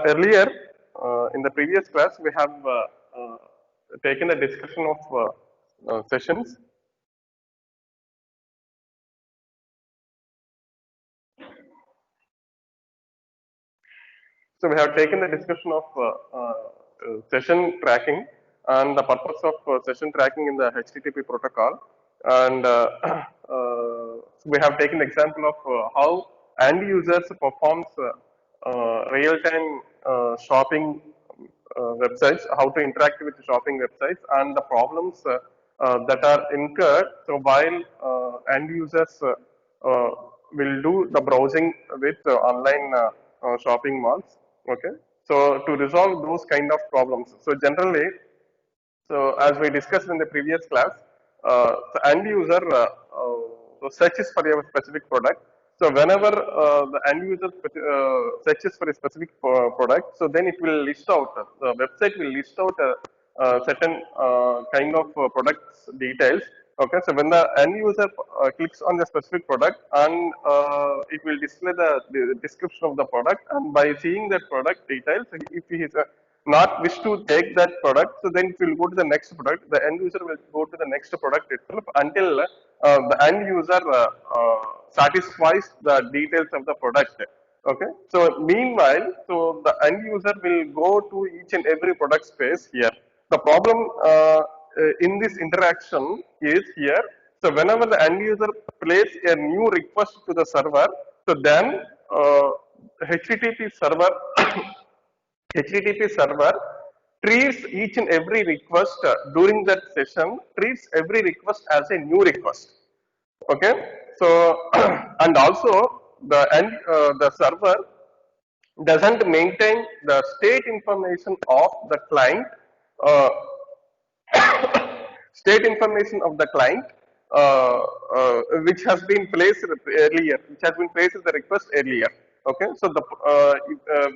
Earlier, in the previous class, we have taken a discussion of sessions. So we have taken the discussion of session tracking and the purpose of session tracking in the HTTP protocol. And we have taken the example of how end users performs real-time shopping websites, how to interact with shopping websites, and the problems that are incurred. So while end users uh, will do the browsing with online shopping malls. Okay, so to resolve those kind of problems, so generally, so as we discussed in the previous class, the end user searches for a specific product. So whenever the end user searches for a specific product, so then it will list out, the website will list out certain kind of products details. Okay, so when the end user clicks on the specific product and it will display the description of the product, and by seeing that product details, if he is not wish to take that product, so then it will go to the next product. The end user will go to the next product itself until the end user satisfies the details of the product. Okay. So meanwhile, so the end user will go to each and every product space here. The problem in this interaction is here. So whenever the end user places a new request to the server, so then HTTP server HTTP server treats each and every request during that session, treats every request as a new request. Okay, so and also the server doesn't maintain the state information of the client, uh, state information of the client, which has been placed earlier, which has been placed as the request earlier. Okay, so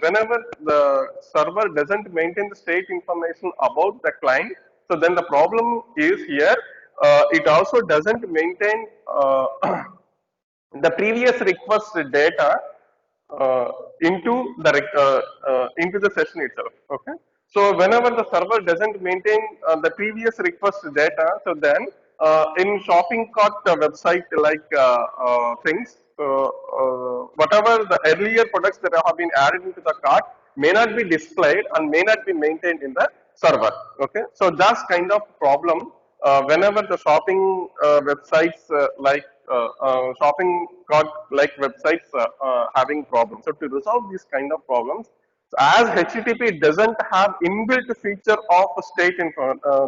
whenever the server doesn't maintain the state information about the client, so then the problem is here. It also doesn't maintain the previous request data uh, into the session itself. Okay. So whenever the server doesn't maintain the previous request data, so then in shopping cart website like things, whatever the earlier products that have been added into the cart may not be displayed and may not be maintained in the server. Okay. So that's kind of problem whenever the shopping websites shopping cart like websites having problems. So to resolve these kind of problems, so as HTTP doesn't have inbuilt feature of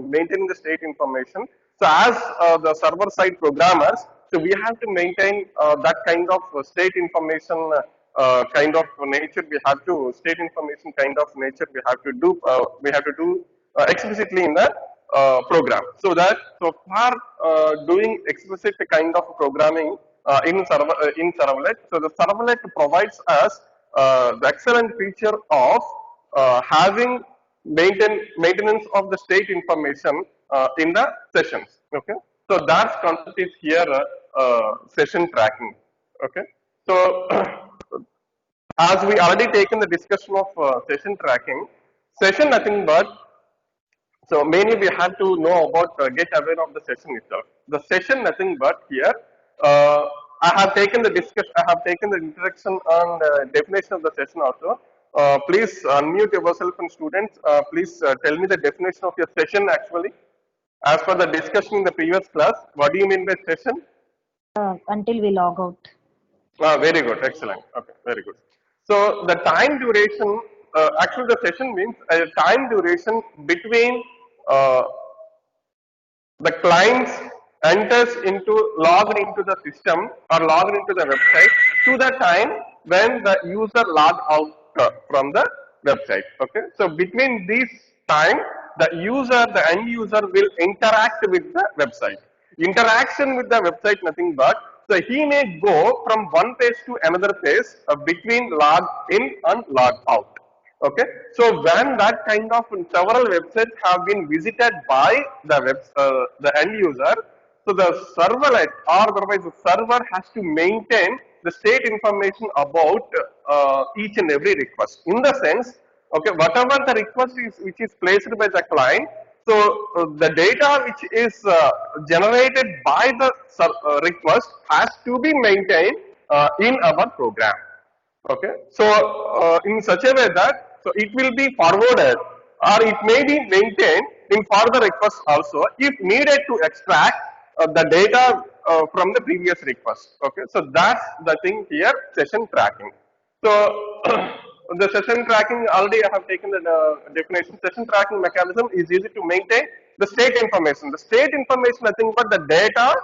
maintaining the state information, so as the server side programmers, so we have to maintain that kind of state information kind of nature. We have to state information kind of nature. We have to do explicitly in the program. So for doing explicit kind of programming in servlet, so the servlet provides us the excellent feature of having maintenance of the state information in the sessions. Okay, so that concept is here session tracking. Okay, so as we already taken the discussion of session tracking, session nothing but, so mainly we have to know about get aware of the session itself. The session nothing but here. I have taken the discussion. I have taken the introduction on definition of the session also. Please unmute yourself and students. Please tell me the definition of your session actually. As per the discussion in the previous class, what do you mean by session? Until we log out. Very good, excellent. Okay, very good. So the time duration, actually the session means a time duration between the clients enters into logged into the system or logged into the website to the time when the user log out from the website. Okay, so between this time, the end user will interact with the website. Interaction with the website, nothing but, so he may go from one page to another page between log in and log out. Okay, so when that kind of several websites have been visited by the end user, so the servlet or otherwise the server has to maintain the state information about each and every request. In the sense, Okay, whatever the request is which is placed by the client, so the data which is generated by the request has to be maintained in our program. Okay, so in such a way that so it will be forwarded or it may be maintained in further requests also if needed to extract the data from the previous request. Okay, so that's the thing here, session tracking. So the session tracking, already I have taken the definition. Session tracking mechanism is used to maintain the state information. The state information, nothing but the data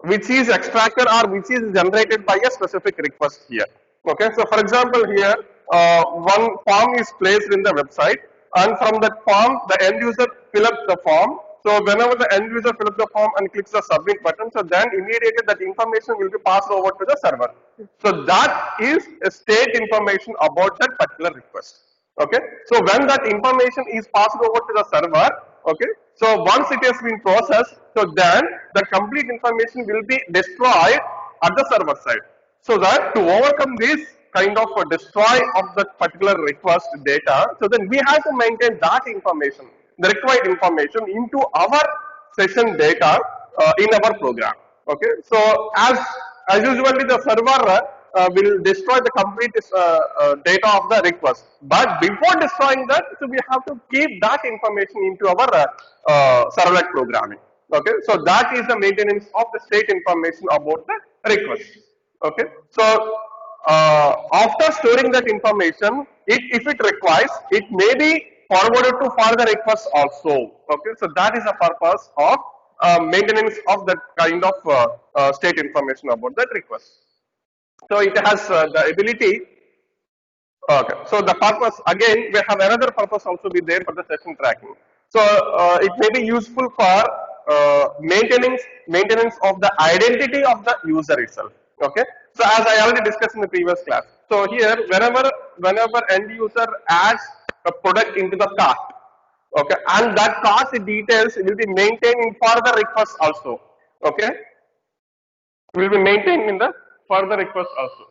which is extracted or which is generated by a specific request here. Okay, so for example here, one form is placed in the website, and from that form, the end user fill up the form. So whenever the end user fill up the form and clicks the submit button, so then immediately that information will be passed over to the server. So that is a state information about that particular request. Okay, so when that information is passed over to the server, okay, so once it has been processed, so then the complete information will be destroyed at the server side. So that to overcome this kind of a destroy of that particular request data, so then we have to maintain that information, the required information into our session data in our program. Okay, so as usually the server will destroy the complete data of the request. But before destroying that, so we have to keep that information into our servlet programming. Okay, so that is the maintenance of the state information about the request. Okay, so after storing that information, if it requires, it may be forwarded to further requests also. Okay, so that is the purpose of maintenance of that kind of state information about that request. So it has the ability. Okay. So the purpose, again, we have another purpose also be there for the session tracking. So it may be useful for maintenance of the identity of the user itself. Okay. So as I already discussed in the previous class. So here, whenever end user adds a product into the cart, okay, and that cart details will be maintained in further requests also. Okay, will be maintained in the further request also.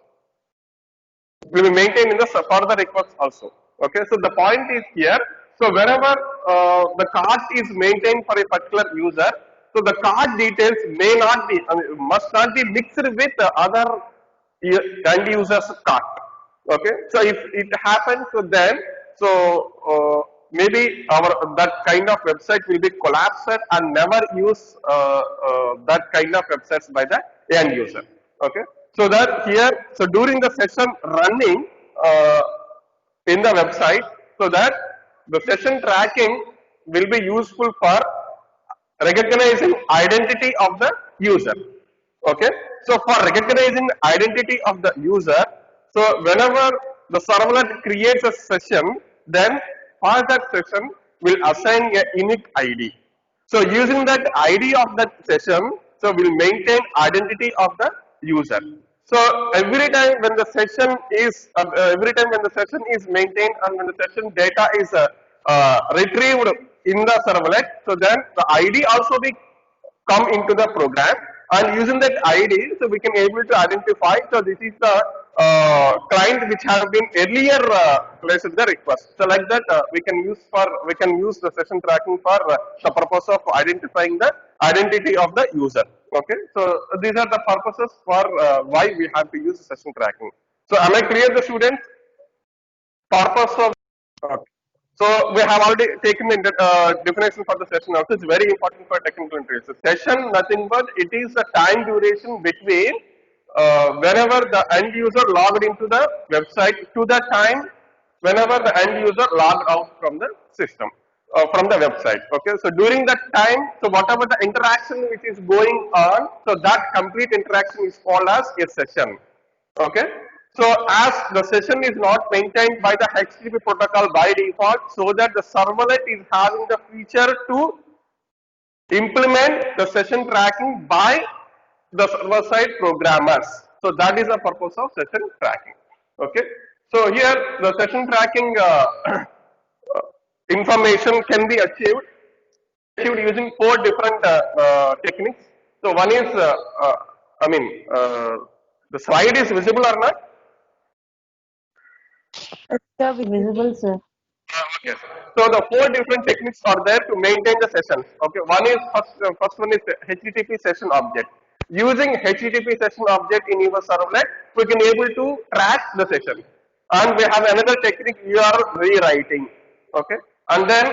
Will be maintained in the further request also. Okay, so the point is here. So wherever the cart is maintained for a particular user, so the cart details may not be, must not be mixed with the other end user's cart. Okay, so if it happens, so then maybe our that kind of website will be collapsed and never use that kind of websites by the end user. Okay, so that here, so during the session running in the website, so that the session tracking will be useful for recognizing identity of the user. Okay, so for recognizing identity of the user, so whenever the servlet creates a session, then for that session will assign a unique ID. So using that ID of that session, so we'll maintain identity of the user. So every time when the session is maintained and when the session data is retrieved in the servlet, so then the ID also be come into the program, and using that ID, so we can able to identify. So this is the client which have been earlier placed the request. So like that, we can use the session tracking for the purpose of identifying the identity of the user. Okay, so these are the purposes for why we have to use session tracking. So am I clear, the students? Purpose of okay. So we have already taken the definition for the session also. It's very important for technical interviews. So session, nothing but it is the time duration between whenever the end user logged into the website to the time whenever the end user logged out from the system, from the website. Okay, so during that time, so whatever the interaction which is going on, so that complete interaction is called as a session. Okay, so as the session is not maintained by the HTTP protocol by default, so that the servlet is having the feature to implement the session tracking by the server side programmers. So that is the purpose of session tracking. Okay, so here the session tracking information can be achieved using 4 different techniques. So one is, the slide is visible or not? Sir, visible, sir. Okay. So the four different techniques are there to maintain the sessions. Okay. One is first one is the HTTP session object. Using HTTP session object in your servlet, we can able to track the session. And we have another technique you are rewriting. Okay. And then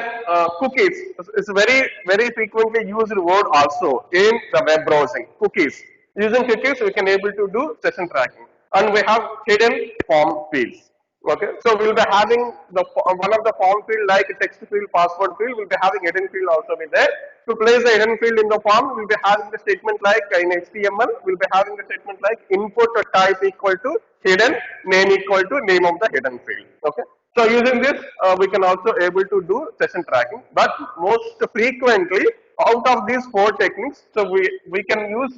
cookies is very frequently used word also in the web browsing. Cookies. Using cookies, we can able to do session tracking. And we have hidden form fields. Okay, so we'll be having the one of the form field like text field, password field. We'll be having hidden field also be there. To place the hidden field in the form, we'll be having the statement like in HTML. We'll be having the statement like input type equal to hidden, name equal to name of the hidden field. Okay, so using this, we can also able to do session tracking. But most frequently, out of these four techniques, so we can use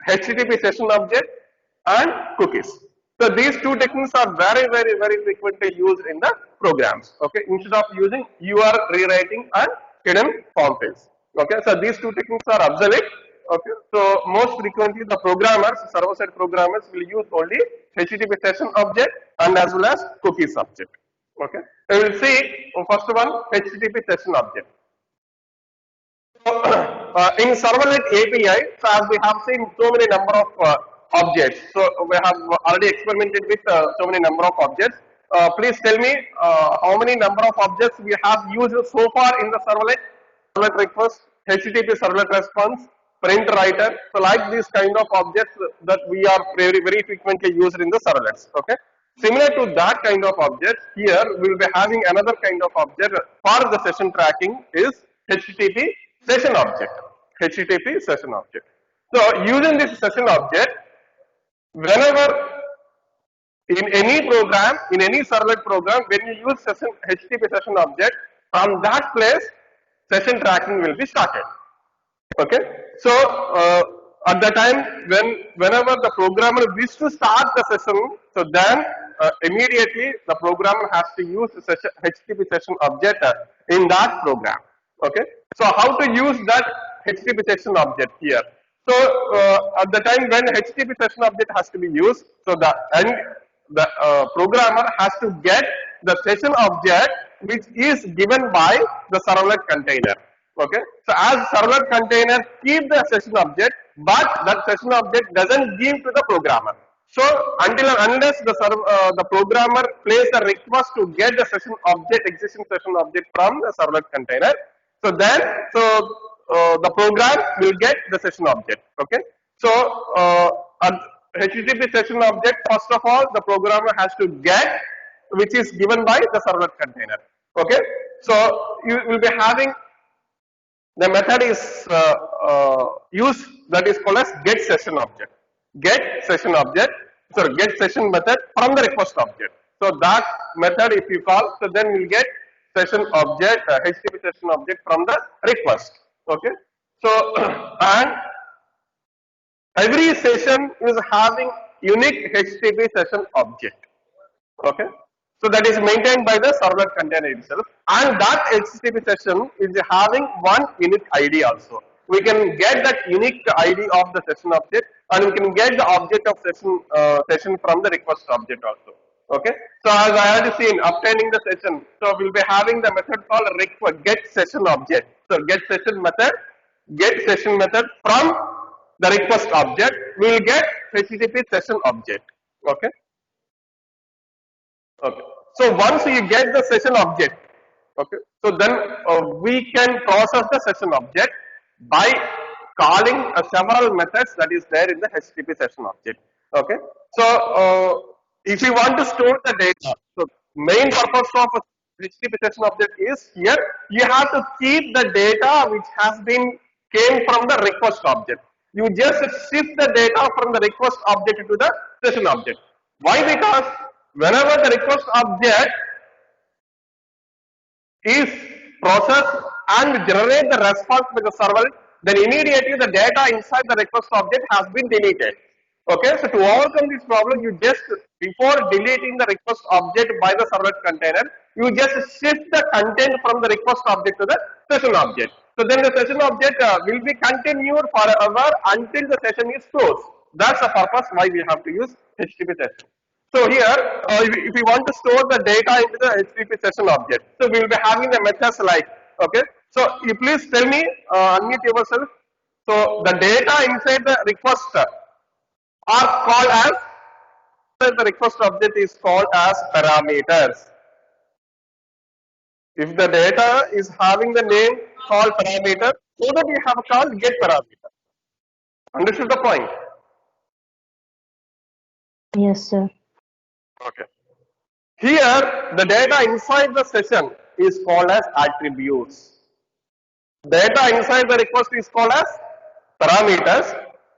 HTTP session object and cookies. So these two techniques are very frequently used in the programs. Okay, instead of using UR rewriting and hidden form fields. Okay, so these two techniques are obsolete. Okay, so most frequently the programmers, server-side programmers will use only HTTP session object and as well as cookies object. Okay, we will see first one HTTP session object. So, in servlet API, so as we have seen so many number of objects, so we have already experimented with so many number of objects. Please tell me how many number of objects we have used so far in the servlet. Servlet request, HTTP servlet response, print writer. So like these kind of objects that we are very frequently used in the servlets. Okay. Similar to that kind of object, here we will be having another kind of object for the session tracking is HTTP session object. HTTP session object. So using this session object, whenever in any program, in any servlet program, when you use session HTTP session object, from that place, session tracking will be started. Okay, so at the time whenever the programmer wishes to start the session, so then immediately the programmer has to use the session, HTTP session object in that program. Okay, so how to use that HTTP session object here? So at the time when HTTP session object has to be used, so the programmer has to get the session object which is given by the servlet container. Okay, so as servlet container keep the session object, but that session object doesn't give to the programmer. So until and unless the programmer places a request to get the session object, existing session object from the servlet container, so then the program will get the session object. Okay, so HTTP session object, first of all, the programmer has to get, which is given by the servlet container. Okay, so you will be having the method is used that is called as get session object. Get session object, sorry, get session method from the request object. So that method, if you call, so then we'll get session object, HTTP session object from the request. Okay, so and every session is having unique HTTP session object. Okay, so that is maintained by the servlet container itself, and that HTTP session is having one unique ID also. We can get that unique ID of the session object, and we can get the object of session from the request object also. Okay, so as I had seen, obtaining the session, so we'll be having the method called request get session object. So get session method from the request object, we will get HTTP session object. Okay. Okay. So once you get the session object, okay, so then we can process the session object by calling several methods that is there in the HTTP session object. Okay. So if you want to store the data, so main purpose of a HTTP session object is here you have to keep the data which has been came from the request object. You just shift the data from the request object to the session object. Why? Because whenever the request object is processed and generate the response by the server, then immediately the data inside the request object has been deleted. Okay, so to overcome this problem, you just, before deleting the request object by the servlet container, you just shift the content from the request object to the session object. So then the session object will be continued forever until the session is closed. That's the purpose why we have to use HTTP session. So here, if we want to store the data into the HTTP session object, so we will be having the methods like, okay. So you please tell me, unmute yourself. So the data inside the request are called as, the request object is called as parameters. If the data is having the name called parameter, so that we have called get parameter. Understood the point? Yes, sir. Okay. Here, the data inside the session is called as attributes. Data inside the request is called as parameters.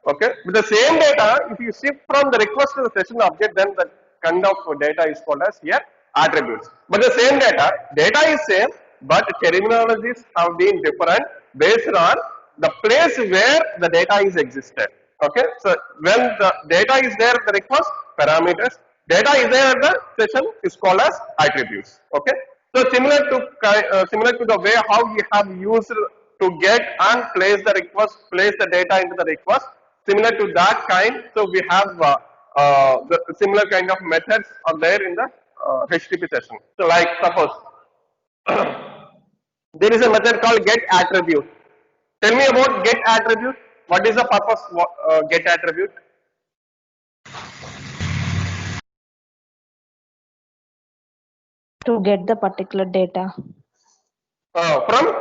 Okay. With the same data, if you shift from the request to the session object, then the kind of data is called as here attributes. But the same data is same, but terminologies have been different based on the place where the data is existed. Okay. So when the data is there at the request, parameters. Data is there at the session is called as attributes. Okay. So similar to the way how we have used to get and place the request, place the data into the request. Similar to that kind, so we have the similar kind of methods are there in the HTTP session. So like suppose there is a method called get attribute. Tell me about get attribute. What is the purpose of get attribute? To get the particular data. From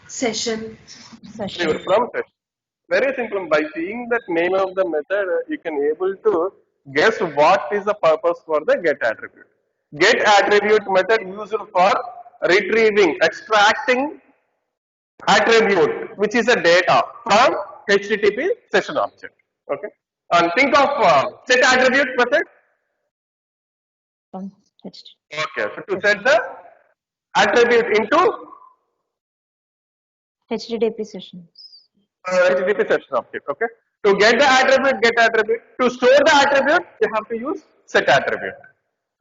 Session. from session. Very simple. By seeing that name of the method, you can able to guess what is the purpose for the get attribute. Get attribute method used for retrieving, extracting attribute, which is a data from HTTP session object. Okay. And think of set attribute method. From HTTP. Okay. So to set the attribute into HTTP sessions. HTTP session object. Okay. To get the attribute, get attribute. To store the attribute, you have to use set attribute.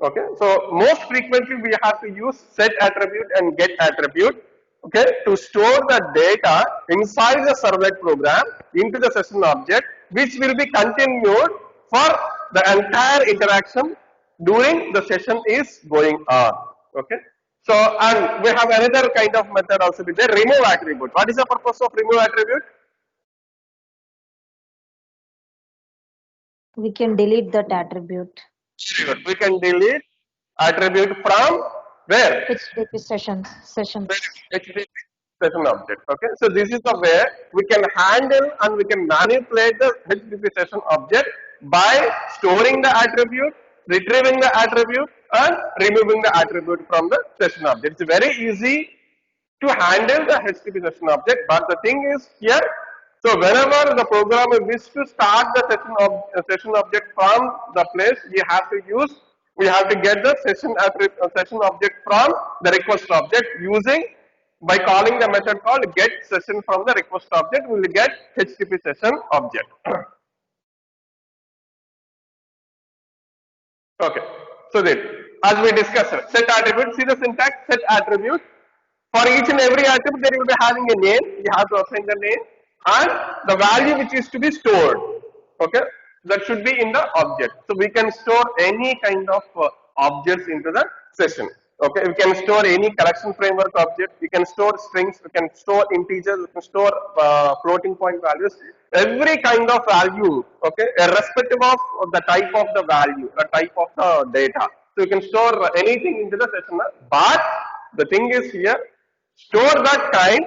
Okay. So most frequently we have to use set attribute and get attribute. Okay. To store the data inside the servlet program into the session object, which will be continued for the entire interaction during the session is going on. Okay. So, and we have another kind of method also with the remove attribute. What is the purpose of remove attribute? We can delete that attribute. We can delete attribute from where? HTTP sessions. HTTP session object. Okay. So this is the way we can handle and we can manipulate the HTTP session object by storing the attribute, retrieving the attribute, and removing the attribute from the session object. It's very easy to handle the HTTP session object, but the thing is here, so whenever the programmer wishes to start the session object from the place, we have to get the session object from the request object using, by calling the method called get session from the request object, we will get HTTP session object. Okay. So then, as we discussed, set attribute, see the syntax, set attribute. For each and every attribute, there will be having a name. You have to assign the name and the value which is to be stored. Okay. That should be in the object. So we can store any kind of objects into the session. Okay. We can store any collection framework object. We can store strings. We can store integers. We can store floating point values. Every kind of value. Okay. Irrespective of the type of the value, the type of the data. So you can store anything into the session. But the thing is here, store that kind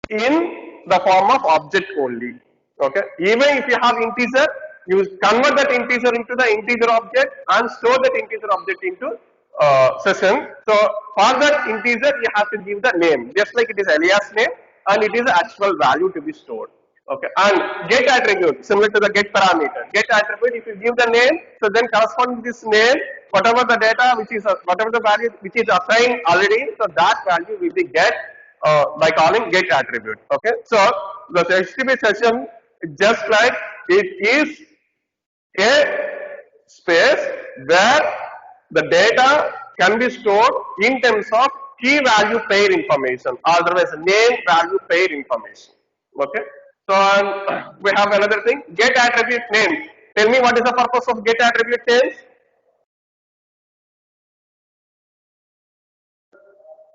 in the form of object only. Okay. Even if you have integer, you convert that integer into the integer object and store that integer object into session. So for that integer, you have to give the name, just like it is alias name, and it is the actual value to be stored. Okay. And get attribute, similar to the get parameter. Get attribute, if you give the name, so then corresponding to this name, whatever the data which is whatever the value which is assigned already, so that value will be get by calling get attribute. Okay. So the HTTP session, just like it is a space where the data can be stored in terms of key value pair information, otherwise name value pair information. Okay. So we have another thing, get attribute name. Tell me what is the purpose of get attribute names?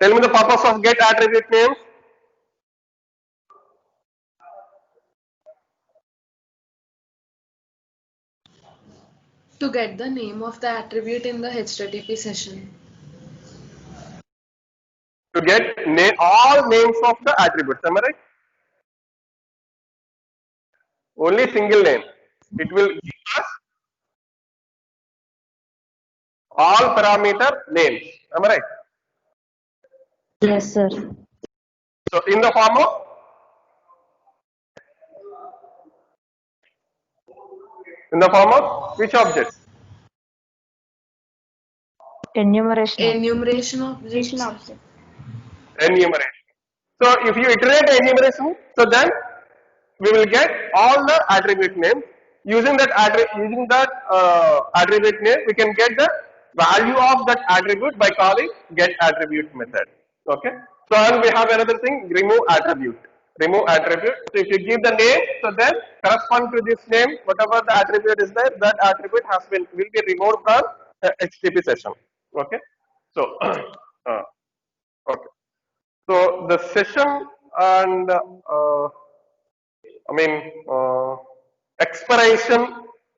Tell me the purpose of get attribute names. To get the name of the attribute in the HTTP session. To get all names of the attributes, am I right? Only single name. It will give us all parameter names. Am I right? Yes, sir. So in the form of which objects? Enumeration. Enumeration objects. Enumeration. So if you iterate enumeration, so then we will get all the attribute names. Using that attribute name, we can get the value of that attribute by calling get attribute method. Okay. So and we have another thing, remove attribute. Remove attribute. So if you give the name, so then correspond to this name, whatever the attribute is there, that attribute will be removed from HTTP session. Okay. So okay. So the session and expiration,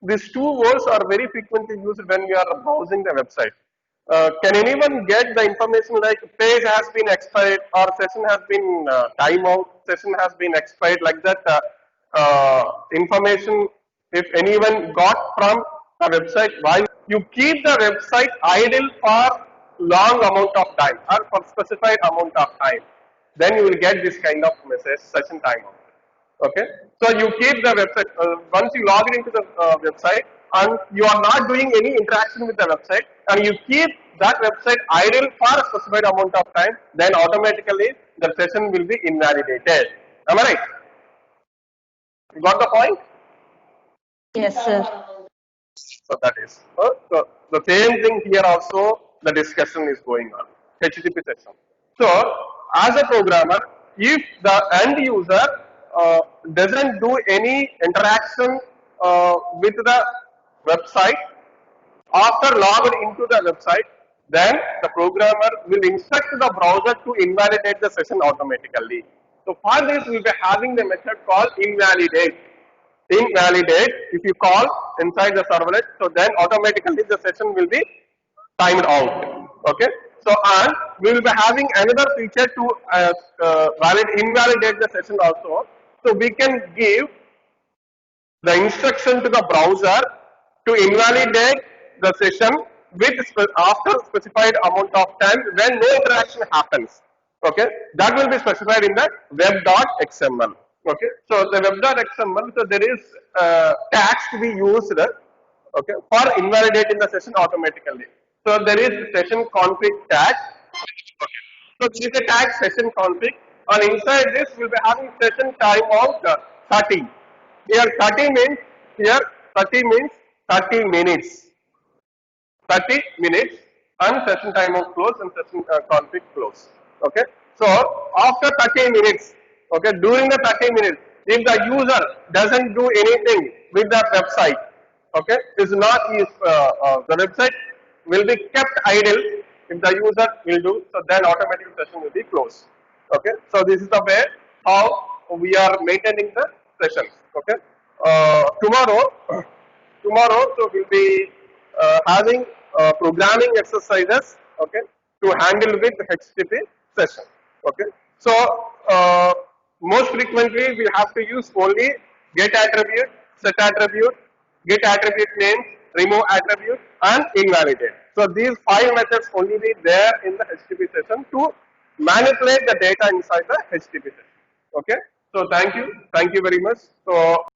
these two words are very frequently used when we are browsing the website. Can anyone get the information like page has been expired or session has been timeout, session has been expired, like that information, if anyone got from the website? Why you keep the website idle for long amount of time or for specified amount of time, then you will get this kind of message, session timeout. Okay, so you keep the website once you log into the website and you are not doing any interaction with the website and you keep that website idle for a specified amount of time, then automatically the session will be invalidated. Am I right? You got the point? Yes, sir. So that is so the same thing here also. The discussion is going on HTTP session. So as a programmer, if the end user doesn't do any interaction with the website after logged into the website, then the programmer will instruct the browser to invalidate the session automatically. So for this, we will be having the method called invalidate. Invalidate, if you call inside the servlet, so then automatically the session will be timed out. Okay. So and we will be having another feature to invalidate the session also. So we can give the instruction to the browser to invalidate the session with after specified amount of time when no interaction happens. Okay, that will be specified in the web.xml. Okay, so the web.xml, so there is tags to be used. Okay, for invalidating the session automatically. So there is session config tag. Okay. So this is a tag session config, and inside this we'll be having session time of 30. Here 30 means 30 minutes. 30 minutes and session time of close and session config close. Okay. So after 30 minutes, okay, during the 30 minutes, if the user doesn't do anything with the website, okay, is not the website will be kept idle if the user will do, so then automatic session will be closed. Okay, so this is the way how we are maintaining the sessions. Okay, tomorrow so we'll be having programming exercises, okay, to handle with HTTP session. Okay, so most frequently we have to use only get attribute, set attribute, get attribute name, remove attribute, and invalidate. So these 5 methods only be there in the HTTP session to manipulate the data inside the HTTP session. Okay, so thank you very much. So